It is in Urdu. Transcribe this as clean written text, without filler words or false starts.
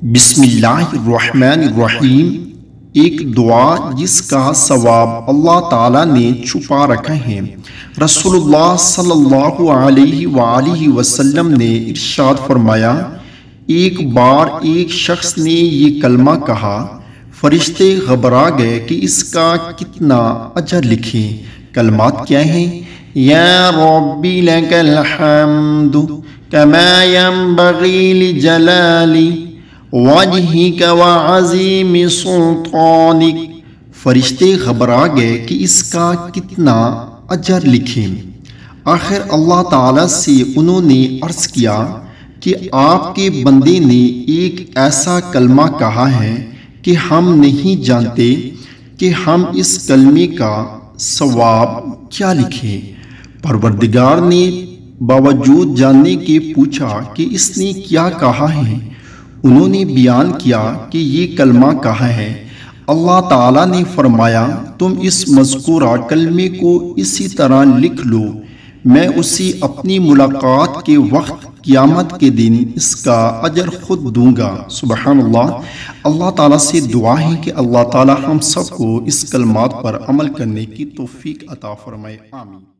بسم اللہ الرحمن الرحیم۔ ایک دعا جس کا ثواب اللہ تعالیٰ نے چھپا رکھا ہے۔ رسول اللہ صلی اللہ علیہ وآلہ وسلم نے ارشاد فرمایا، ایک بار ایک شخص نے یہ کلمہ کہا، فرشتے گھبرا گئے کہ اس کا کتنا اجر لکھیں۔ کلمات کیا ہیں؟ یا ربی لک الحمد کما ینبغی لجلالی وجہک وعظیم سلطانک۔ فرشتے گھبرا گئے کہ اس کا کتنا اجر لکھیں۔ آخر اللہ تعالیٰ سے انہوں نے عرض کیا کہ آپ کے بندے نے ایک ایسا کلمہ کہا ہے کہ ہم نہیں جانتے کہ ہم اس کلمے کا ثواب کیا لکھیں۔ پروردگار نے باوجود جاننے کے پوچھا کہ اس نے کیا کہا ہے۔ انہوں نے بیان کیا کہ یہ کلمہ کہا ہے۔ اللہ تعالیٰ نے فرمایا، تم اس مذکورہ کلمے کو اسی طرح لکھ لو، میں اسے اپنی ملاقات کے وقت قیامت کے دن اس کا اجر خود دوں گا۔ سبحان اللہ۔ اللہ تعالیٰ سے دعا ہے کہ اللہ تعالیٰ ہم سب کو اس کلمات پر عمل کرنے کی توفیق عطا فرمائے۔ آمین۔